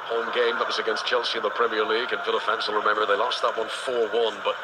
home game that was against Chelsea in the Premier League, and Villa fans will remember they lost that one 4-1, but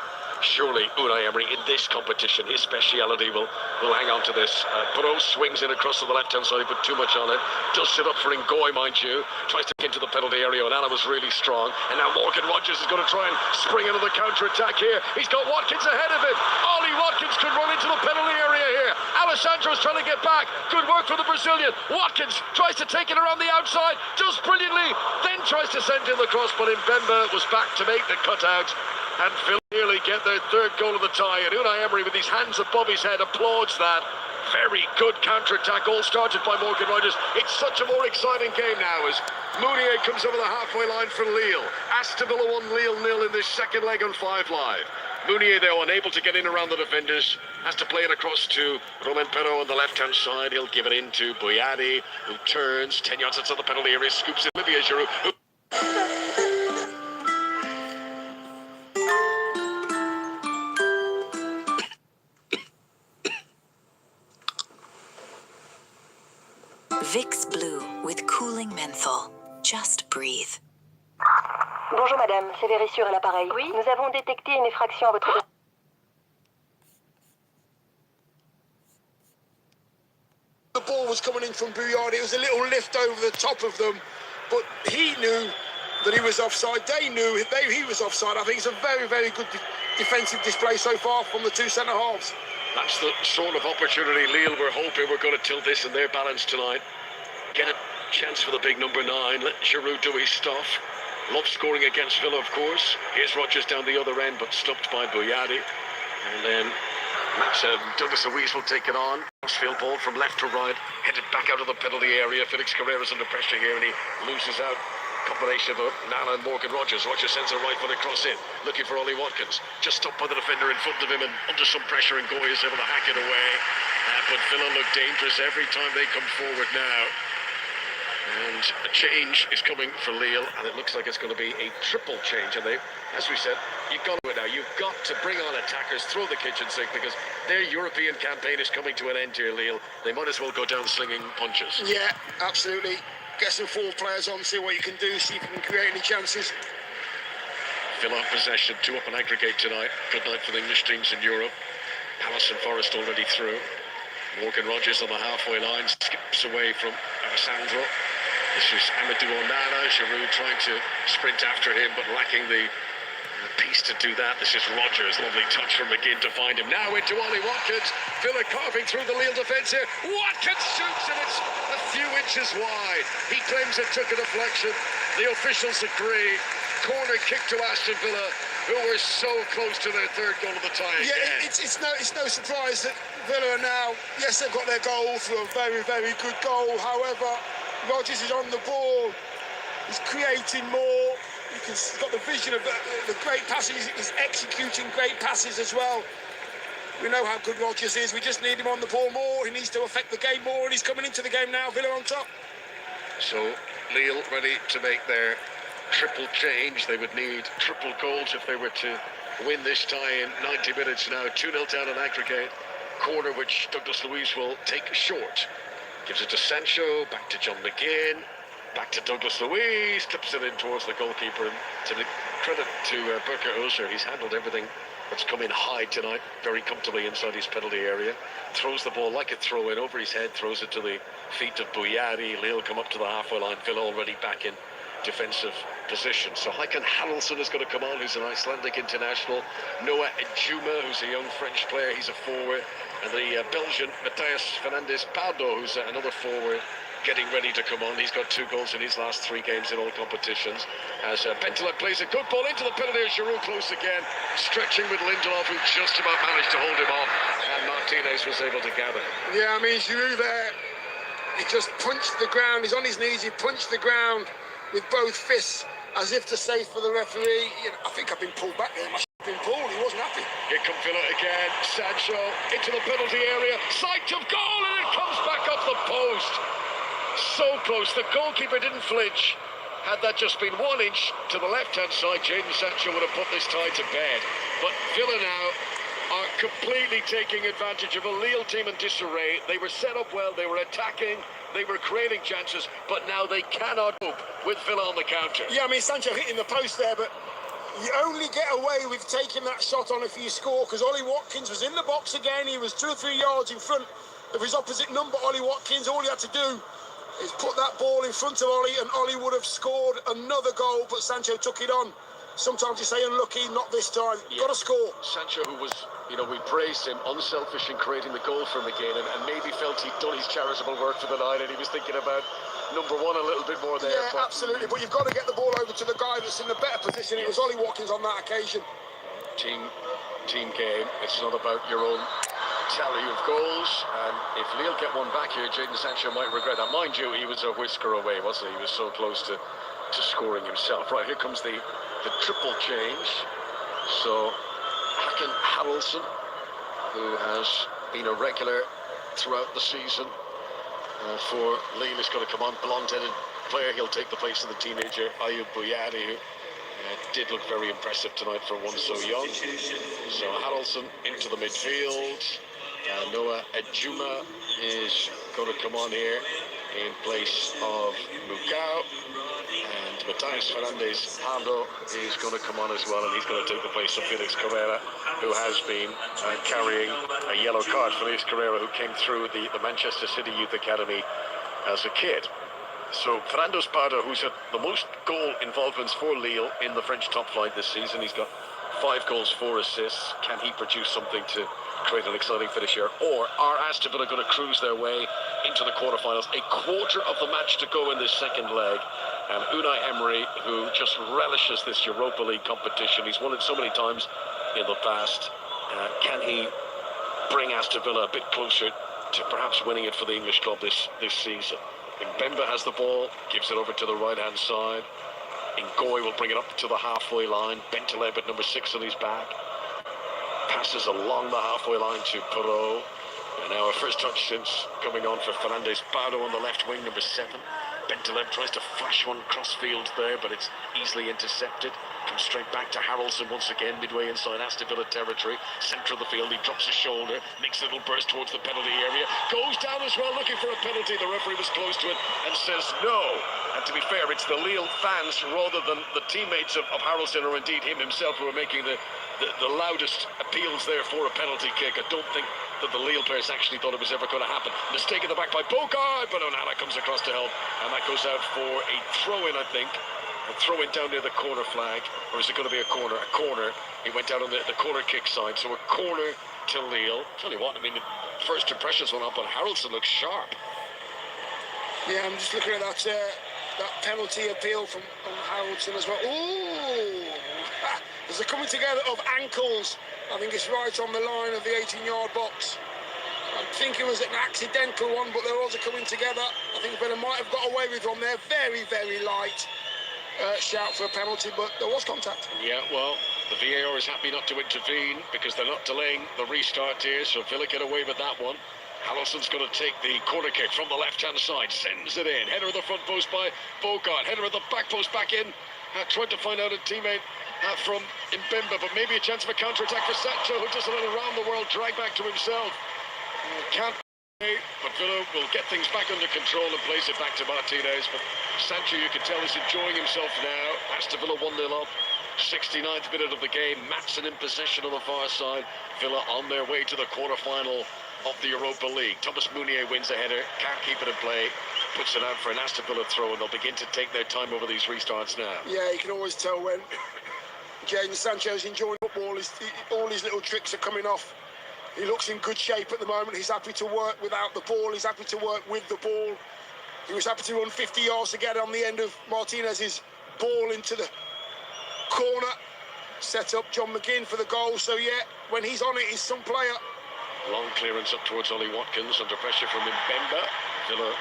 surely Unai Emery in this competition, his speciality will hang on to this. Bro swings in across to the left-hand side, he put too much on it. Does sit up for Ngoy, mind you. Tries to get into the penalty area, and Anna was really strong. And now Morgan Rogers is going to try and spring into the counter-attack here. He's got Watkins ahead of him. Ollie Watkins could run into the penalty area here. Alessandro's trying to get back. Good work for the Brazilian. Watkins tries to take it around the outside, does brilliantly, then tries to send in the cross, but Mbemba was back to make the cutout. And Villa nearly get their third goal of the tie. And Unai Emery, with his hands above his head, applauds that. Very good counter-attack, all started by Morgan Rogers. It's such a more exciting game now as Mounier comes over the halfway line for Lille. Aston Villa 1, Lille 0 in this second leg on 5 Live. Mounier, though, unable to get in around the defenders, has to play it across to Romain Perraud on the left-hand side. He'll give it in to Boyadi, who turns 10 yards outside the penalty area, scoops in Olivier Giroud. Vicks Blue with cooling menthol. Just breathe. Bonjour madame, c'est Vérissure à l'appareil. Oui. Nous avons détecté une effraction à votre... The ball was coming in from Bouyard. It was a little lift over the top of them, but he knew that he was offside. They knew he was offside. I think it's a very, very good defensive display so far from the two centre-halves. That's the sort of opportunity Lille were hoping we're going to tilt this in their balance tonight. Get a chance for the big number 9. Let Giroud do his stuff. Love scoring against Villa, of course. Here's Rogers down the other end, but stopped by Boyadi. And then Douglas Luiz will take it on. Crossfield ball from left to right, headed back out of the penalty area. Felix Carrera's under pressure here, and he loses out. Combination of Nala and Morgan Rogers. Rogers sends a right foot across in, looking for Ollie Watkins. Just stopped by the defender in front of him, and under some pressure, and Ngoy is able to hack it away. But Villa look dangerous every time they come forward now. And a change is coming for Lille, and it looks like it's going to be a triple change. And they, as we said, you've got to do it now. You've got to bring on attackers, throw the kitchen sink, because their European campaign is coming to an end here, Lille. They might as well go down slinging punches. Yeah, absolutely. Get some 4 players on, see what you can do, see if you can create any chances. Villa possession, 2 up and aggregate tonight. Good night for the English teams in Europe. Palace and Forest already through. Morgan Rogers on the halfway line, skips away from Alessandro. This is Amadou Onana. Giroud trying to sprint after him, but lacking the piece to do that. This is Rogers. Lovely touch from McGinn to find him. Now into Ollie Watkins. Villa carving through the Lille defence here. Watkins shoots, and it's a few inches wide. He claims it took a deflection. The officials agree. Corner kick to Aston Villa, who were so close to their third goal of the tie again. Yeah, it's no surprise that Villa are now, yes, they've got their goal through a very, very good goal. However, Rogers is on the ball. He's creating more. He's got the vision of the great passes. He's executing great passes as well. We know how good Rogers is. We just need him on the ball more. He needs to affect the game more, and he's coming into the game now. Villa on top. So Lille ready to make their triple change. They would need triple goals if they were to win this tie in 90 minutes now. 2-0 down on aggregate. Corner which Douglas Luiz will take short. Gives it to Sancho, back to John McGinn. Back to Douglas Luiz, clips it in towards the goalkeeper. And to the credit to Berker Ozer, he's handled everything that's come in high tonight, very comfortably inside his penalty area. Throws the ball like a throw-in over his head, throws it to the feet of Bouyadi. Lille come up to the halfway line. Villa already back in defensive position. So Hakan Haraldsson is going to come on, who's an Icelandic international. Noah Ejuma, who's a young French player, he's a forward. And the Belgian Matthias Fernandes Pardo, who's another forward, getting ready to come on. He's got 2 goals in his last 3 games in all competitions. As Bentaleb plays a good ball into the penalty, Giroud close again, stretching with Lindelof, who just about managed to hold him off, and Martinez was able to gather. Yeah, I mean, Giroud there, he just punched the ground. He's on his knees, he punched the ground with both fists, as if to say for the referee, I think I've been pulled back there. I been pulled, he wasn't happy. Here comes Villa again, Sancho into the penalty area, sight of goal, and it comes back off the post. So close, the goalkeeper didn't flinch. Had that just been 1 inch to the left-hand side, Jadon Sancho would have put this tie to bed. But Villa now are completely taking advantage of a Lille team in disarray. They were set up well, they were attacking, They were creating chances, but now they cannot cope with Villa on the counter. Yeah, I mean, Sancho hitting the post there, but you only get away with taking that shot on if you score, because Ollie Watkins was in the box again. He was 2 or 3 yards in front of his opposite number, Ollie Watkins. All he had to do is put that ball in front of Ollie, and Ollie would have scored another goal, but Sancho took it on. Sometimes you say unlucky, not this time. Yeah. Got to score. Sancho, who was, we praised him, unselfish in creating the goal for him again, and maybe felt he'd done his charitable work for the night, and he was thinking about number one a little bit more there. Yeah, absolutely, but you've got to get the ball over to the guy that's in the better position. It was Ollie Watkins on that occasion. Team game. It's not about your own tally of goals, and if Lille get one back here, Jadon Sancho might regret that. Mind you, he was a whisker away, wasn't he? He was so close to scoring himself. Right, here comes the triple change. So Hakan Haraldsson, who has been a regular throughout the season for Lille, is going to come on. Blonde-headed player. He'll take the place of the teenager Ayoub Bouyadi, who did look very impressive tonight for one so young. So Haraldsson into the midfield. Noah Ejuma is going to come on here in place of Mukau. And Matthias Fernandez Pardo is going to come on as well, and he's going to take the place of Felix Carrera, who has been carrying a yellow card. Felix Carrera, who came through the Manchester City Youth Academy as a kid. So Fernando Pardo, who's had the most goal involvements for Lille in the French top flight this season, he's got 5 goals, 4 assists. Can he produce something to create an exciting finish here? Or are Aston Villa going to cruise their way into the quarterfinals? A quarter of the match to go in this second leg. And Unai Emery, who just relishes this Europa League competition, he's won it so many times in the past. Can he bring Aston Villa a bit closer to perhaps winning it for the English club this season? Mbemba has the ball, gives it over to the right-hand side. Ngoy will bring it up to the halfway line. Bentaleb at number 6 on his back. Passes along the halfway line to Perrault. And now a first touch since coming on for Fernandez Pardo on the left wing, number 7. Bentaleb tries to flash one cross-field there, but it's easily intercepted. Comes straight back to Haraldsson once again, midway inside Aston Villa territory. Centre of the field, he drops his shoulder, makes a little burst towards the penalty area. Goes down as well, looking for a penalty. The referee was close to it and says no. And to be fair, it's the Lille fans rather than the teammates of Haraldsson, or indeed him himself, who are making the loudest appeals there for a penalty kick. I don't think that the Lille players actually thought it was ever going to happen. Mistake in the back by Bogard, but Onana comes across to help, and that goes out for a throw-in, I think. A throw-in down near the corner flag, or is it going to be a corner? A corner. He went out on the corner kick side, so a corner to Lille. Tell you what, I mean, the first impressions went up, but Haraldsson looks sharp. Yeah, I'm just looking at that penalty appeal from Haraldsson as well. Ooh! There's a coming together of ankles. I think it's right on the line of the 18-yard box. I think it was an accidental one, but they're also coming together. I think Villa might have got away with one there. Very, very light shout for a penalty, but there was contact. Yeah, well, the VAR is happy not to intervene because they're not delaying the restart here, so Villa get away with that one. Haraldson's going to take the corner kick from the left-hand side, sends it in. Header of the front post by Bogard. Header of the back post back in. Tried to find out a teammate from Mbemba, but maybe a chance of a counter-attack for Sancho, who does it around the world, drag back to himself. Can't play, but Villa will get things back under control and place it back to Martinez. But Sancho, you can tell, is enjoying himself now. Aston Villa 1-0 up. 69th minute of the game. Matson in possession on the far side. Villa on their way to the quarter-final of the Europa League. Thomas Meunier wins a header, can't keep it in play, puts it out for an Aston Villa throw, and they'll begin to take their time over these restarts now. Yeah, you can always tell when Jadon Sancho's enjoying football. All his little tricks are coming off. He looks in good shape at the moment. He's happy to work without the ball. He's happy to work with the ball. He was happy to run 50 yards to get on the end of Martinez's ball into the corner. Set up John McGinn for the goal. So, yeah, when he's on it, he's some player. Long clearance up towards Ollie Watkins under pressure from Mbemba. Villa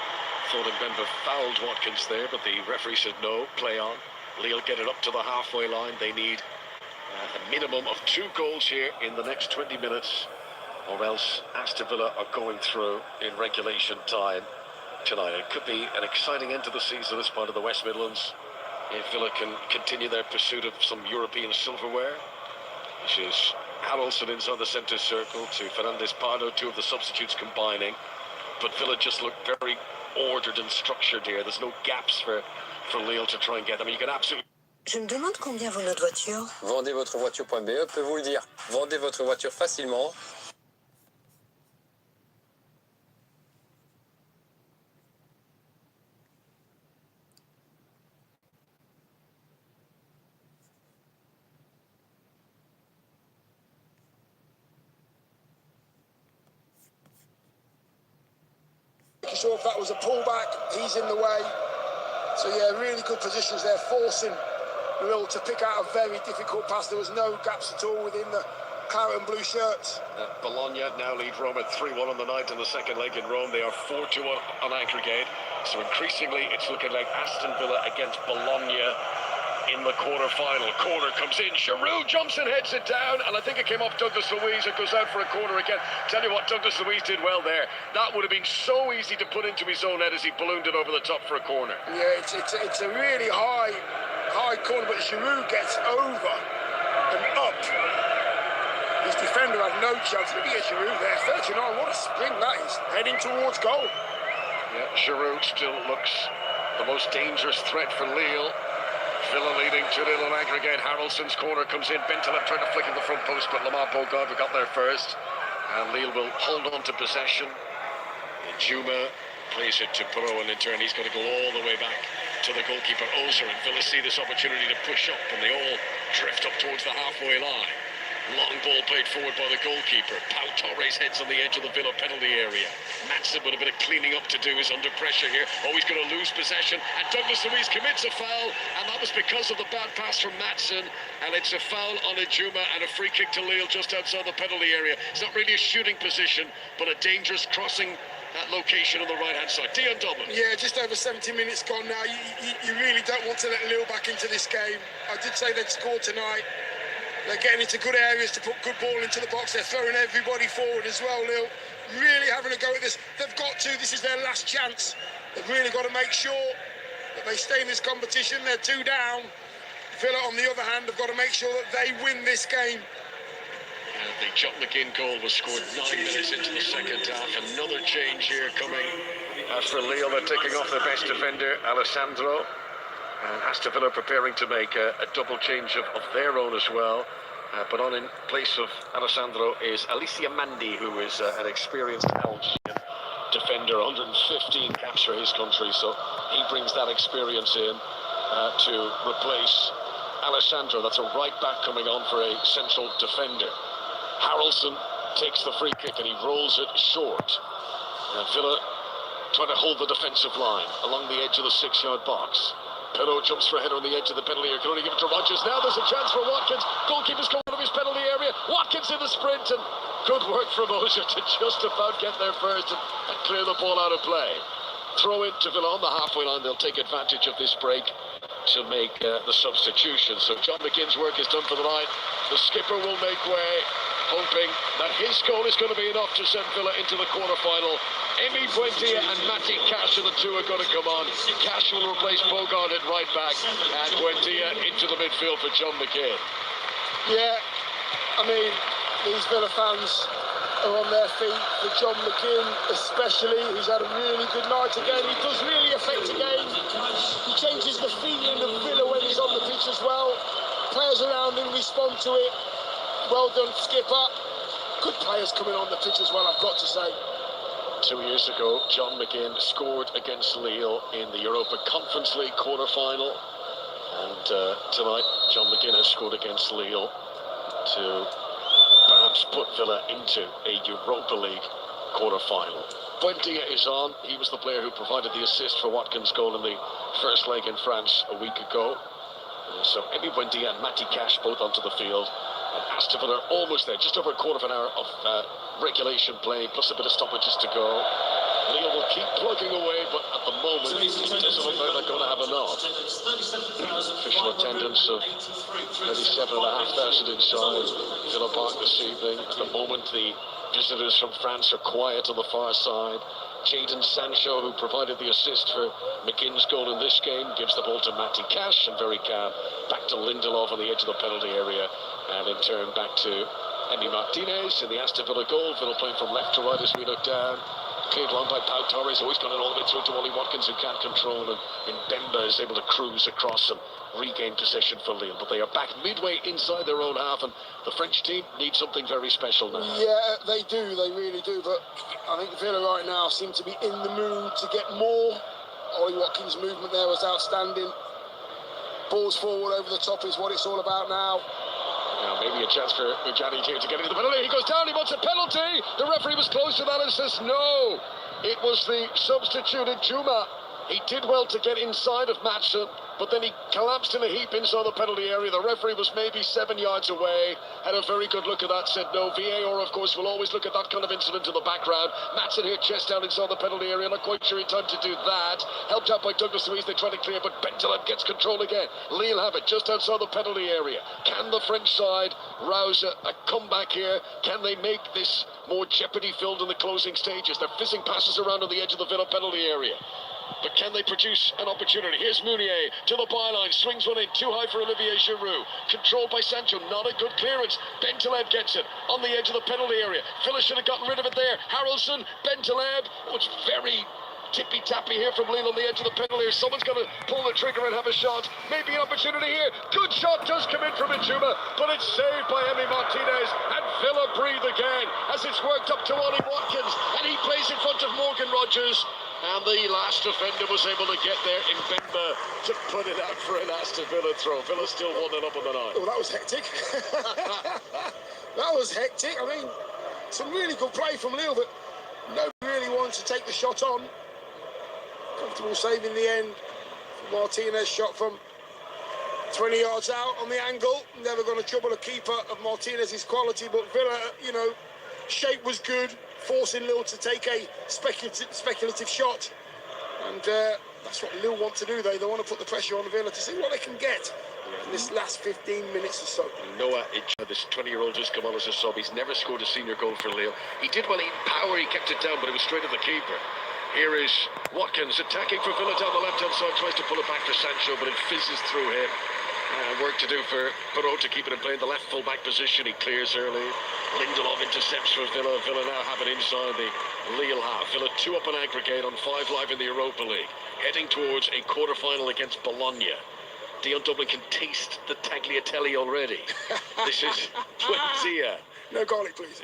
thought Mbemba fouled Watkins there, but the referee said no, play on. Lille get it up to the halfway line. They need a minimum of 2 goals here in the next 20 minutes, or else Aston Villa are going through in regulation time tonight. It could be an exciting end to the season as part of the West Midlands if Villa can continue their pursuit of some European silverware. This is Haraldsson inside the centre circle to Fernandez Pardo, 2 of the substitutes combining. But Villa just look very ordered and structured here. There's no gaps for Lille to try and get them. You can absolutely... Je me demande combien vaut notre voiture. Vendezvotrevoiture.be peut vous le dire. Vendez votre voiture facilement. Sure if that was a pullback, he's in the way. So yeah, really good positions there, forcing Lille to pick out a very difficult pass. There was no gaps at all within the claret and blue shirts. Bologna now lead Rome at 3-1 on the night in the second leg in Rome. They are 4-2 on aggregate. So increasingly it's looking like Aston Villa against Bologna in the quarter-final. Corner comes in, Giroud jumps and heads it down, and I think it came off Douglas Luiz. It goes out for a corner again. Tell you what, Douglas Luiz did well there. That would have been so easy to put into his own net as he ballooned it over the top for a corner. Yeah, it's a really high corner, but Giroud gets over and up. His defender had no chance. Look at Giroud there, 39, what a sprint that is, heading towards goal. Yeah, Giroud still looks the most dangerous threat for Lille. Villa leading 2-0 on aggregate. Harrelson's corner comes in. Bentaleb trying to flick at the front post, but Lamar Bogard got there first. And Lille will hold on to possession. Juma plays it to Pro, and in turn he's got to go all the way back to the goalkeeper Ozer. And Villa see this opportunity to push up, and they all drift up towards the halfway line. Long ball played forward by the goalkeeper. Pau Torres heads on the edge of the Villa penalty area. Matson with a bit of cleaning up to do is under pressure here. Oh, he's going to lose possession. And Douglas Luiz commits a foul. And that was because of the bad pass from Matson. And it's a foul on Ejuma and a free kick to Lille just outside the penalty area. It's not really a shooting position, but a dangerous crossing that location on the right-hand side. Dion Dublin. Yeah, just over 70 minutes gone now. You really don't want to let Lille back into this game. I did say they'd score tonight. They're getting into good areas to put good ball into the box. They're throwing everybody forward as well, Lille. Really having a go at this. They've got to. This is their last chance. They've really got to make sure that they stay in this competition. They're 2 down. Villa, on the other hand, have got to make sure that they win this game. And the John McGinn goal was scored 9 minutes into the second half. Another change here coming for Lille. They're taking off their best defender, Alessandro. And Aston Villa preparing to make a double change of their own as well. But on in place of Alessandro is Alicia Mandi, who is an experienced Algerian defender, 115 caps for his country. So he brings that experience in to replace Alessandro. That's a right back coming on for a central defender. Harrelson takes the free kick and he rolls it short. Villa trying to hold the defensive line along the edge of the 6-yard box. Pillow jumps for a header on the edge of the penalty area. Can only give it to Rodgers. Now there's a chance for Watkins. Goalkeeper's going out of his penalty area. Watkins in the sprint, and good work from Ozier to just about get there first and clear the ball out of play. Throw it to Villa on the halfway line. They'll take advantage of this break to make the substitution. So John McGinn's work is done for the night. The skipper will make way, hoping that his goal is going to be enough to send Villa into the quarter-final. Emi Buendia and Mati Cash are the two are going to come on. Cash will replace Bogard at right back, and Buendia into the midfield for John McGinn. Yeah, I mean, these Villa fans are on their feet. For John McGinn especially, who's had a really good night again. He does really affect the game. He changes the feeling of Villa when he's on the pitch as well. Players around him respond to it. Well done, skipper. Good players coming on the pitch as well, I've got to say. 2 years ago, John McGinn scored against Lille in the Europa Conference League quarter-final. And tonight, John McGinn has scored against Lille to perhaps put Villa into a Europa League quarter-final. Buendia is on. He was the player who provided the assist for Watkins' goal in the first leg in France a week ago. So Emi Buendia and Mati Cash both onto the field. And Aston Villa are almost there, just over a quarter of an hour of regulation play, plus a bit of stoppages to go. Lille will keep plugging away, but at the moment, it doesn't look like they're going to have enough. Official attendance of maybe 7,500 inside Villa Park this evening. At the moment, the visitors from France are quiet on the far side. Jadon Sancho, who provided the assist for McGinn's goal in this game, gives the ball to Mati Cash, and very calm back to Lindelof on the edge of the penalty area, and in turn back to Emi Martinez in the Aston Villa goal. Villa playing from left to right as we look down. Cleared long by Pau Torres, always got it all the way through to Ollie Watkins, who can't control, and Mbemba is able to cruise across and regain possession for Lille. But they are back midway inside their own half, and the French team need something very special now. Yeah, they do, they really do, but I think Villa right now seem to be in the mood to get more. Ollie Watkins' movement there was outstanding. Balls forward over the top is what it's all about now. Now maybe a chance for Ujani here to get into the penalty. He goes down, he wants a penalty. The referee was close to that and says no. It was the substituted Juma. He did well to get inside of Matson, but then he collapsed in a heap inside the penalty area. The referee was maybe 7 yards away, had a very good look at that, said no. VAR, of course, will always look at that kind of incident in the background. Matson here, chest down inside the penalty area, not quite sure in time to do that. Helped out by Douglas Luiz, they try to clear, but Bentaleb gets control again. Lille have it just outside the penalty area. Can the French side rouse a comeback here? Can they make this more jeopardy-filled in the closing stages? They're fizzing passes around on the edge of the Villa penalty area. But can they produce an opportunity? Here's Mounier to the byline, swings one in, too high for Olivier Giroud. Controlled by Sancho, not a good clearance. Bentaleb gets it on the edge of the penalty area. Villa should have gotten rid of it there. Harrelson, Bentaleb, oh, it's very tippy-tappy here from Lille on the edge of the penalty area. Someone's going to pull the trigger and have a shot. Maybe an opportunity here. Good shot does come in from Ijuma, but it's saved by Emi Martinez, and Villa breathe again as it's worked up to Ollie Watkins, and he plays in front of Morgan Rogers. And the last defender was able to get there in Mbemba to put it out for an Aston Villa throw. Villa still 1-0 up on the night. Oh, that was hectic. That was hectic. I mean, some really good play from Lille, but nobody really wanted to take the shot on. Comfortable save in the end. Martinez shot from 20 yards out on the angle. Never going to trouble a keeper of Martinez's quality, but Villa, you know, shape was good, forcing Lille to take a speculative shot. And that's what Lille want to do, though. They want to put the pressure on Villa to see what they can get in this last 15 minutes or so. Noah Ijuma, this 20-year-old, just come on as a sub. He's never scored a senior goal for Lille. He did well in power, he kept it down, but it was straight at the keeper. Here is Watkins attacking for Villa down the left-hand side, tries to pull it back for Sancho, but it fizzes through him. Work to do for Perrault to keep it in play in the left full-back position. He clears early. Lindelof intercepts for Villa. Villa now have it inside the Lille half. Villa 2 up on aggregate on 5 live in the Europa League, heading towards a quarter-final against Bologna. Dion Dublin can taste the tagliatelle already. This is Buendia. No garlic, please.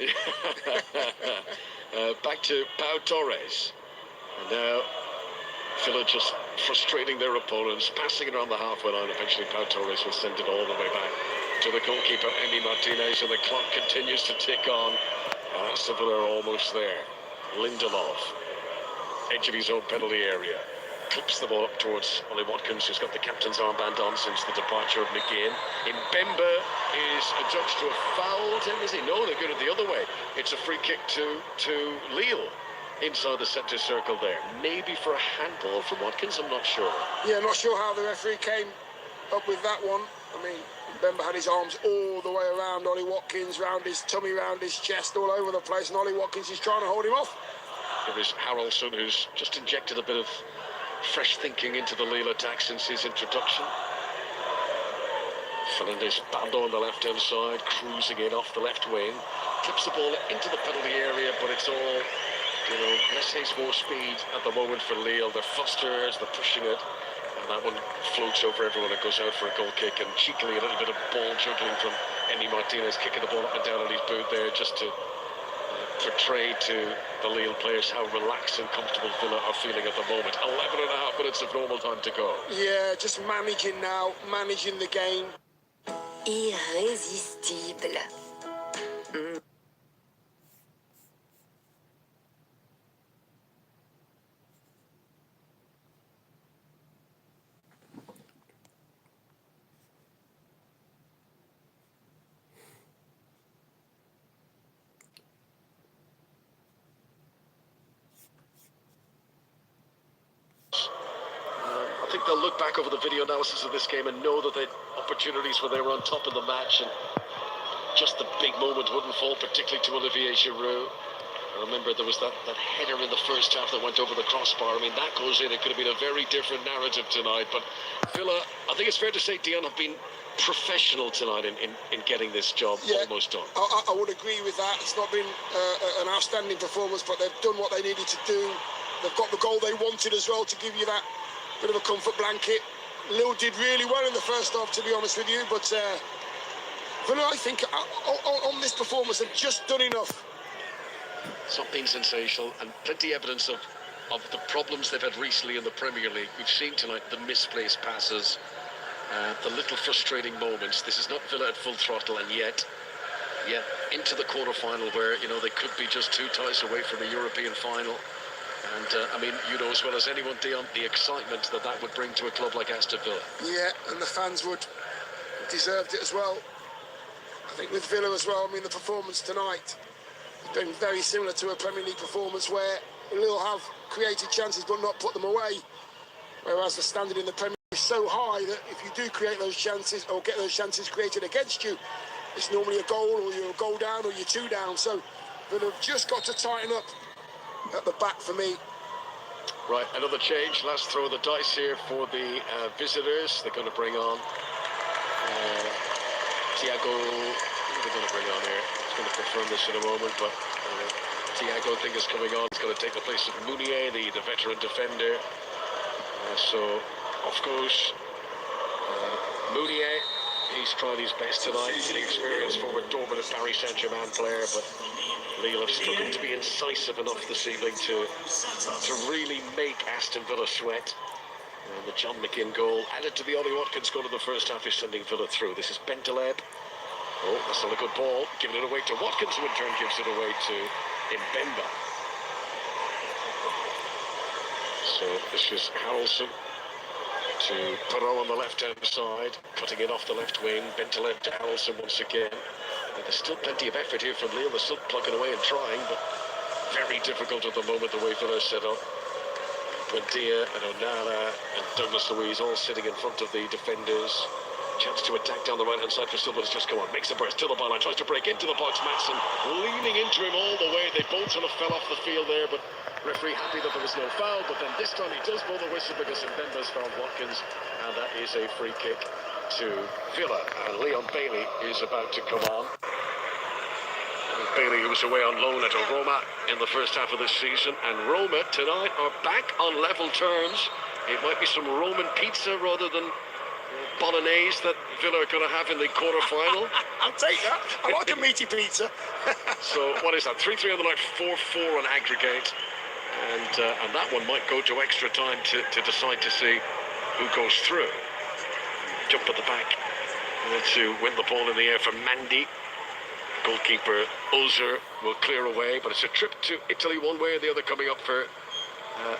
Back to Pau Torres. And now Villa just frustrating their opponents, passing it around the halfway line. Eventually Pau Torres will send it all the way back to the goalkeeper, Emi Martinez, and the clock continues to tick on. Aston Villa are almost there. Lindelof, edge of his own penalty area, clips the ball up towards Ollie Watkins, who's got the captain's armband on since the departure of McGinn. Mbemba is adjudged to a foul. Is he? No, they're good it the other way. It's a free kick to Lille. Inside the centre circle there. Maybe for a handball from Watkins, I'm not sure. Yeah, not sure how the referee came up with that one. I mean, Mbemba had his arms all the way around Ollie Watkins, round his tummy, round his chest, all over the place, and Ollie Watkins is trying to hold him off. Here is Harrelson, who's just injected a bit of fresh thinking into the Lille attack since his introduction. Fernandez Bando on the left-hand side, cruising in off the left wing. Clips the ball into the penalty area, but it's all, you know, less haste, more speed at the moment for Lille. They're fosters, they're pushing it, and that one floats over everyone and goes out for a goal kick. And cheekily, a little bit of ball juggling from Emi Martinez, kicking the ball up and down on his boot there, just to portray to the Lille players how relaxed and comfortable Villa are feeling at the moment. 11.5 minutes of normal time to go. Yeah, just managing now, managing the game. Irrésistible. I think they'll look back over the video analysis of this game and know that they had opportunities where they were on top of the match, and just the big moment wouldn't fall, particularly to Olivier Giroud. I remember there was that header in the first half that went over the crossbar. I mean, that goes in. It could have been a very different narrative tonight. But Villa, I think it's fair to say, Dion, have been professional tonight in getting this job almost done. I would agree with that. It's not been an outstanding performance, but they've done what they needed to do. They've got the goal they wanted as well to give you that bit of a comfort blanket. Lille did really well in the first half, to be honest with you, but Villa, I think, on this performance, have just done enough. It's not been sensational, and plenty evidence of the problems they've had recently in the Premier League. We've seen tonight the misplaced passes, the little frustrating moments. This is not Villa at full throttle, and yet into the quarter-final where, you know, they could be just 2 ties away from the European final. And, I mean, you know as well as anyone, Dion, the excitement that would bring to a club like Aston Villa. Yeah, and the fans would deserved it as well. I think with Villa as well, I mean, the performance tonight has been very similar to a Premier League performance where Lille have created chances but not put them away. Whereas the standard in the Premier League is so high that if you do create those chances or get those chances created against you, it's normally a goal, or you're a goal down, or you're 2 down. So Villa have just got to tighten up at the back for me. Right, another change. Last throw of the dice here for the visitors. They're going to bring on Thiago. Who are they going to bring on here? He's going to confirm this in a moment, but Thiago, I think, is coming on. He's going to take the place of Mounier, the veteran defender. So off goes Mounier. He's tried his best tonight. He's an experienced forward Dortmund and Paris Saint-Germain player, but Lille have struggled to be incisive enough this evening to really make Aston Villa sweat. And the John McGinn goal, added to the Ollie Watkins goal in the first half, is sending Villa through. This is Bentaleb. Oh, that's not a good ball. Giving it away to Watkins, who in turn gives it away to Mbemba. So this is Harrelson to Perot on the left-hand side, cutting it off the left wing. Bentaleb to Harrelson once again. And there's still plenty of effort here from Lille. They're still plugging away and trying, but very difficult at the moment the way Villa set up. Buendia and Onana and Douglas Luiz all sitting in front of the defenders. Chance to attack down the right-hand side for Silva has just come on. Makes a burst to the byline, tries to break into the box. Madsen leaning into him all the way. They both sort of fell off the field there, but referee happy that there was no foul. But then this time he does blow the whistle because Mbemba's fouled Watkins, and that is a free kick to Villa. And Leon Bailey is about to come on. Bailey, who was away on loan at Roma in the first half of this season, and Roma tonight are back on level terms. It might be some Roman pizza rather than bolognese that Villa are going to have in the quarter-final. I'll take that. I like a meaty pizza. So what is that? 3-3 on the night, 4-4 on aggregate, and that one might go to extra time to decide to see who goes through. Jump at the back to win the ball in the air for Mandy. Goalkeeper Ulzer will clear away, but it's a trip to Italy one way or the other coming up for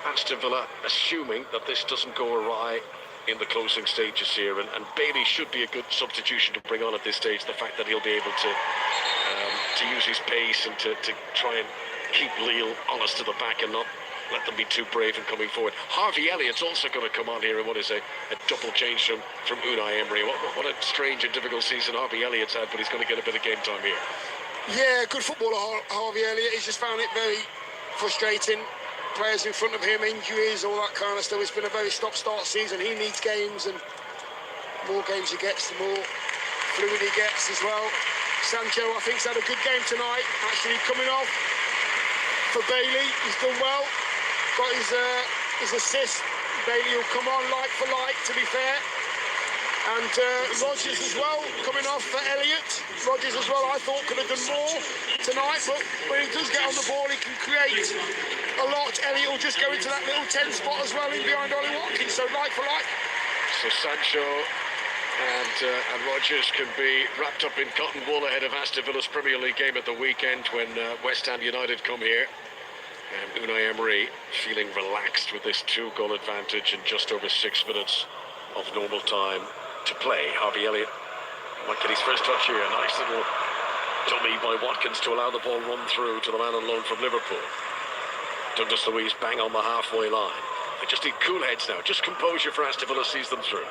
Aston Villa, assuming that this doesn't go awry in the closing stages here. And Bailey should be a good substitution to bring on at this stage. The fact that he'll be able to use his pace and to try and keep Lille honest to the back and not let them be too brave in coming forward. Harvey Elliott's also going to come on here in what is a double change from Unai Emery. What a strange and difficult season Harvey Elliott's had, but he's going to get a bit of game time here. Yeah, good footballer, Harvey Elliott. He's just found it very frustrating. Players in front of him, injuries, all that kind of stuff. It's been a very stop-start season. He needs games, and the more games he gets, the more fluid he gets as well. Sancho, I think, has had a good game tonight. Actually coming off for Bailey. He's done well. Got his assist. Bailey will come on like for like, to be fair. And Rodgers as well, coming off for Elliott. Rodgers as well, I thought could have done more tonight, but when he does get on the ball, he can create a lot. Elliott will just go into that little 10 spot as well in behind Ollie Watkins, so like for like. So Sancho and Rodgers can be wrapped up in cotton wool ahead of Aston Villa's Premier League game at the weekend when West Ham United come here. And Unai Emery feeling relaxed with this 2-goal advantage in just over 6 minutes of normal time to play. Harvey Elliott might get his first touch here. A nice little dummy by Watkins to allow the ball run through to the man on loan from Liverpool. Douglas Luiz bang on the halfway line. They just need cool heads now. Just composure for Aston Villa sees them through.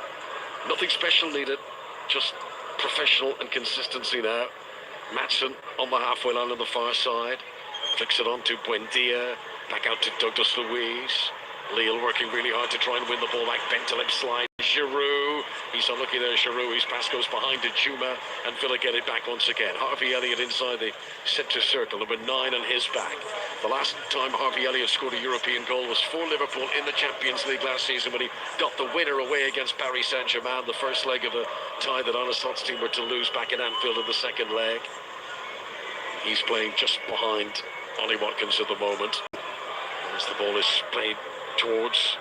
Nothing special needed. Just professional and consistency now. Madsen on the halfway line on the far side. Flicks it on to Buendia. Back out to Douglas Luiz. Lille working really hard to try and win the ball back. Bent to left slide. Giroud. He's unlucky there, Giroud. His pass goes behind to Juma. And Villa get it back once again. Harvey Elliott inside the centre circle. Number 9 on his back. The last time Harvey Elliott scored a European goal was for Liverpool in the Champions League last season when he got the winner away against Paris Saint-Germain. The first leg of a tie that Arneslot's team were to lose back in Anfield in the second leg. He's playing just behind Ollie Watkins at the moment. As the ball is played towards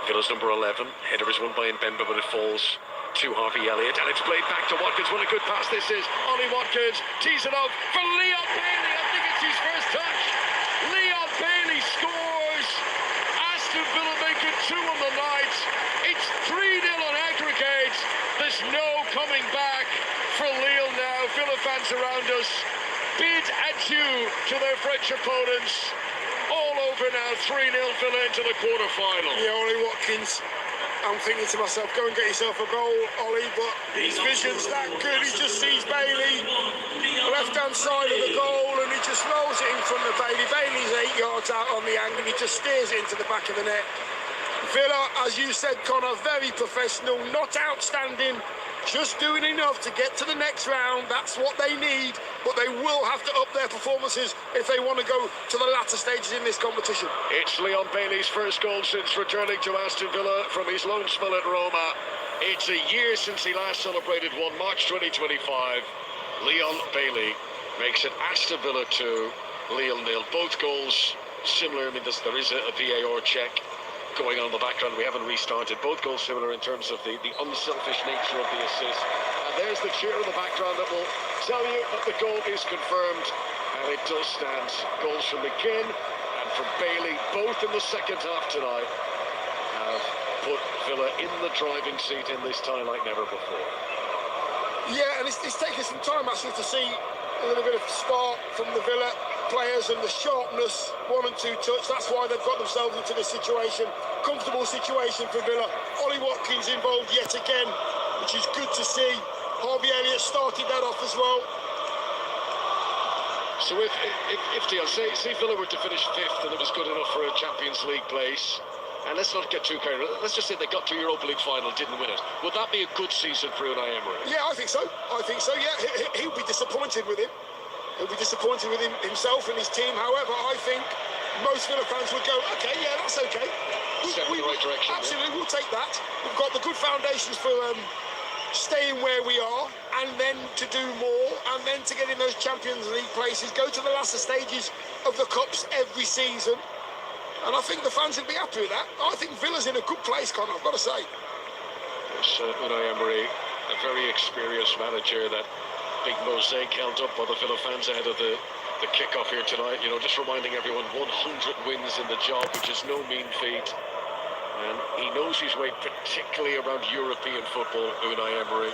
Villa's number 11. Header is won by Mbemba, but it falls to Harvey Elliott, and it's played back to Watkins. What a good pass this is. Ollie Watkins tees it up for Leon Bailey. I think it's his first touch. Leon Bailey scores. Aston Villa make it 2 on the night. It's 3-0 on aggregate. There's no coming back for Lille now. Villa fans around us bid adieu to their French opponents. All over now, 3-0 Villa into the quarter-final. Yeah, Ollie Watkins, I'm thinking to myself, go and get yourself a goal, Ollie, but his vision's that good. He just sees Bailey, left-hand side of the goal, and he just rolls it in front of Bailey. Bailey's 8 yards out on the angle, and he just steers it into the back of the net. Villa, as you said, Connor, very professional, not outstanding, just doing enough to get to the next round. That's what they need, but they will have to up their performances if they want to go to the latter stages in this competition. It's Leon Bailey's first goal since returning to Aston Villa from his loan spell at Roma. It's a year since he last celebrated one, March 2025. Leon Bailey makes it Aston Villa 2, Lille 0. Both goals similar. I mean, there is a VAR check going on in the background. We haven't restarted. Both goals similar in terms of the unselfish nature of the assist. And there's the cheer in the background that will tell you that the goal is confirmed. And it does stand. Goals from McKinn and from Bailey, both in the second half tonight, have put Villa in the driving seat in this tie like never before. Yeah, and it's taken some time actually to see a little bit of spark from the Villa players and the sharpness, 1 and 2 touch. That's why they've got themselves into this situation. Comfortable situation for Villa. Ollie Watkins involved yet again, which is good to see. Harvey Elliott started that off as well. So if say Villa were to finish 5th and it was good enough for a Champions League place, and let's not get too carried away, let's just say they got to Europa League final, didn't win it, would that be a good season for Unai Emery? Yeah, I think so. Yeah, he'll be disappointed with him. He'll be disappointed with himself and his team. However, I think most Villa fans would go, okay, yeah, that's okay. Step in the right direction. Absolutely, we'll take that. We've got the good foundations for staying where we are, and then to do more, and then to get in those Champions League places, go to the latter stages of the Cups every season. And I think the fans would be happy with that. I think Villa's in a good place, Connor, I've got to say. It's Unai Emery, a very experienced manager. That big mosaic held up by the Villa fans ahead of the kick-off here tonight. You know, just reminding everyone, 100 wins in the job, which is no mean feat. And he knows his way, particularly around European football, Unai Emery.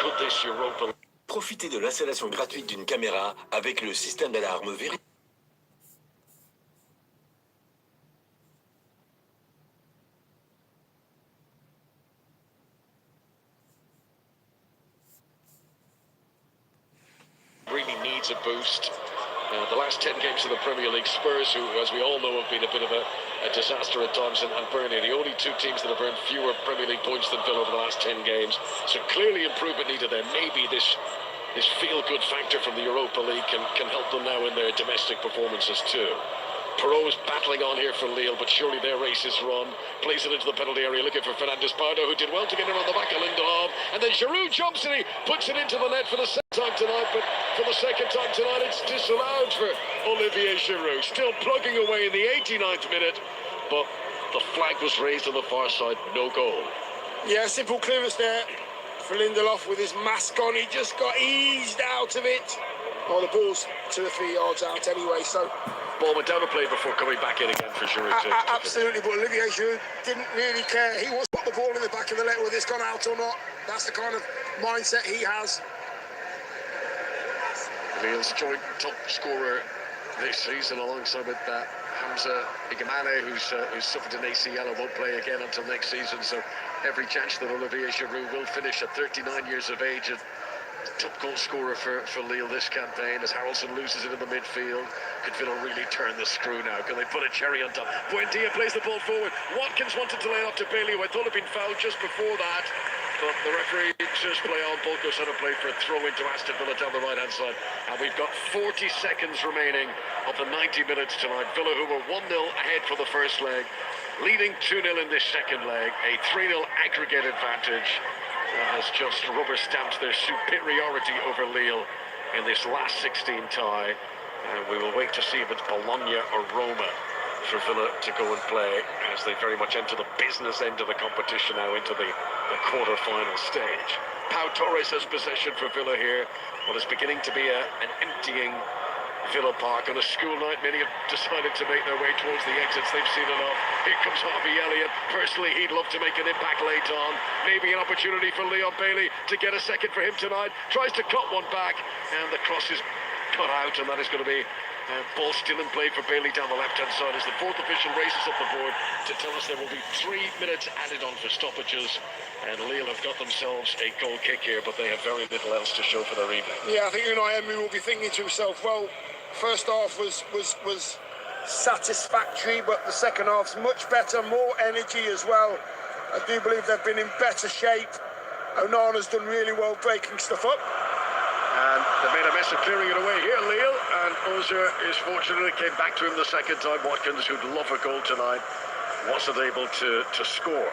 Could this Europa... Profitez de l'installation gratuite d'une caméra avec le système d'alarme vérifié. really needs a boost. The last 10 games of the Premier League, Spurs, who, as we all know, have been a bit of a disaster at times, and Burnley, the only 2 teams that have earned fewer Premier League points than Villa over the last 10 games. So clearly improvement needed there. Maybe this feel-good factor from the Europa League can help them now in their domestic performances too. Perot's battling on here for Lille, but surely their race is run. Plays it into the penalty area, looking for Fernandes Pardo, who did well to get in on the back of Lindelof. And then Giroud jumps and he puts it into the net for the second time tonight. But for the second time tonight, it's disallowed for Olivier Giroud. Still plugging away in the 89th minute, but the flag was raised on the far side. No goal. Yeah, simple clearance there for Lindelof with his mask on. He just got eased out of it. Oh, the ball's 2 or 3 yards out anyway, so... Ball went down a play before coming back in again for Giroud. Absolutely, but Olivier Giroud didn't really care. He wants to put the ball in the back of the net, whether it's gone out or not. That's the kind of mindset he has. Lille's joint top scorer this season, alongside with Hamza Igamane, who's suffered an ACL and won't play again until next season. So every chance that Olivier Giroud will finish at 39 years of age and top goal scorer for Lille this campaign, as Harrelson loses it in the midfield. Could Villa really turn the screw now? Can they put a cherry on top? Buendia plays the ball forward. Watkins wanted to lay it off to Bailey, who I thought had been fouled just before that. But the referee says play on. Bulko said a play for a throw into Aston Villa down the right-hand side. And we've got 40 seconds remaining of the 90 minutes tonight. Villa, who were 1-0 ahead for the first leg, leading 2-0 in this second leg. A 3-0 aggregate advantage has just rubber-stamped their superiority over Lille in this last 16 tie. And we will wait to see if it's Bologna or Roma for Villa to go and play, as they very much enter the business end of the competition now, into the quarter-final stage. Pau Torres has possession for Villa here. What is beginning to be an emptying Villa Park. On a school night, many have decided to make their way towards the exits. They've seen enough. Here comes Harvey Elliott. Personally, he'd love to make an impact late on. Maybe an opportunity for Leon Bailey to get a second for him tonight. Tries to cut one back, and the cross is cut out, and that is going to be ball still in play for Bailey down the left-hand side, as the fourth official races up the board to tell us there will be 3 minutes added on for stoppages. And Lille have got themselves a goal kick here, but they have very little else to show for their evening. Yeah, I think Unai Emery will be thinking to himself, well, first half was satisfactory, but the second half's much better, more energy as well. I do believe they've been in better shape. Onana's done really well breaking stuff up. And they made a mess of clearing it away here, Lille. And Ozer is fortunate it came back to him the second time. Watkins, who'd love a goal tonight, wasn't able to score.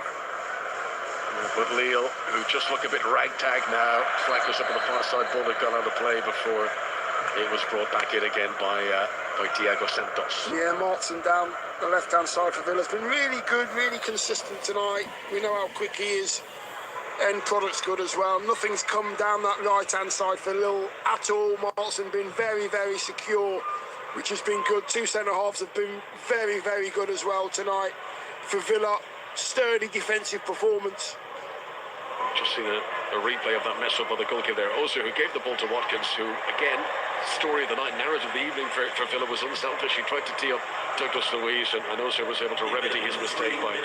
But Lille, who just look a bit ragtag now. Flag was up on the far side, ball had gone out of play before it was brought back in again by Thiago Santos. Yeah, Martin down the left-hand side for Villa's been really good, really consistent tonight. We know how quick he is. End product's good as well. Nothing's come down that right-hand side for Lille at all. Martin been very, very secure, which has been good. Two centre-halves have been very, very good as well tonight for Villa. Sturdy defensive performance. Just seen a replay of that mess up by the goalkeeper there. Ozer, who gave the ball to Watkins, who, again, story of the night, narrative of the evening for Villa was unselfish. He tried to tee up Douglas Luiz, and Ozer was able to remedy his mistake by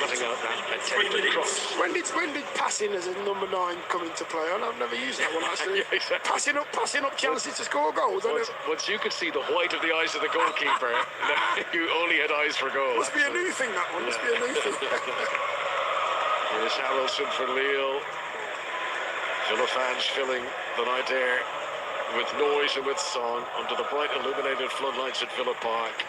cutting out that attempted cross. When did passing as a number 9 come into play? I've never used that one actually. Yeah, exactly. Passing up chances to score goals. Once you could see the white of the eyes of the goalkeeper, you only had eyes for goal. Must be a new thing, that one. Must be a new thing. Here's Harrelson for Lille. Villa fans filling the night air with noise and with song under the bright illuminated floodlights at Villa Park.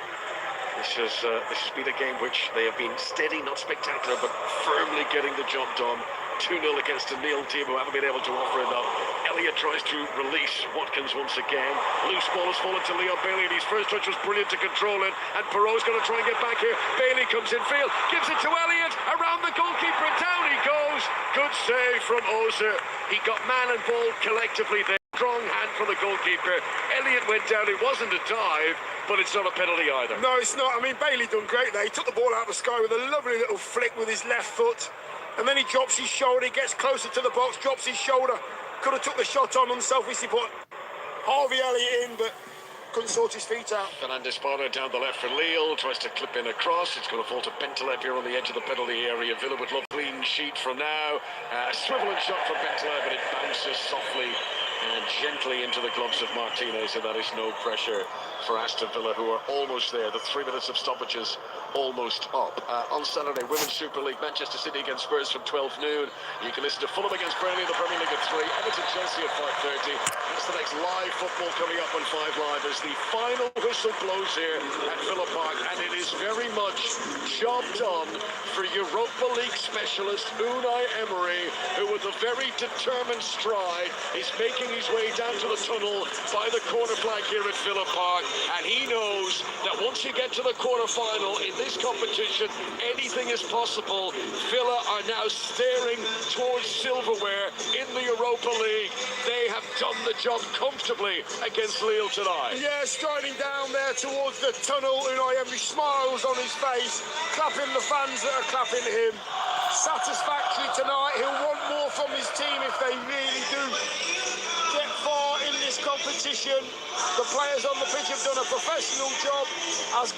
This has been a game which they have been steady, not spectacular, but firmly getting the job done. 2-0 against a Lille team who haven't been able to offer enough. Elliott tries to release Watkins once again. Loose ball has fallen to Leon Bailey, and his first touch was brilliant to control it. And Perrault's going to try and get back here. Bailey comes in field, gives it to Elliott, around the goalkeeper, and down he goes. Good save from Ozer. He got man and ball collectively there. Strong hand from the goalkeeper. Elliott went down. It wasn't a dive, but it's not a penalty either. No, it's not. I mean, Bailey done great there. He took the ball out of the sky with a lovely little flick with his left foot. And then he drops his shoulder, he gets closer to the box, drops his shoulder. Could have took the shot on unselfishly, put Harvey Elliott in, but couldn't sort his feet out. Fernandez Parra down the left for Lille, tries to clip in a cross. It's going to fall to Bentaleb here on the edge of the penalty area. Villa would love clean sheet from now. A swiveling shot from Bentaleb, but it bounces softly and gently into the gloves of Martinez, and that is no pressure for Aston Villa, who are almost there. The 3 minutes of stoppages almost up. On Saturday, Women's Super League, Manchester City against Spurs from 12 noon. You can listen to Fulham against Burnley in the Premier League at 3. Everton Chelsea at 5:30. That's the next live football coming up on 5 Live as the final whistle blows here at Villa Park, and it is very much job done for Europa League specialist Unai Emery, who with a very determined stride is making his way down to the tunnel by the corner flag here at Villa Park, and he knows that once you get to the quarter-final in this competition, anything is possible. Villa are now staring towards silverware in the Europa League. They have done the job comfortably against Lille tonight. Yeah, striding down there towards the tunnel, Unai Emery smiles on his face, clapping the fans that are clapping him. Satisfactory tonight. He'll want more from his team if they really do get far in this competition. The players on the pitch have done a professional job as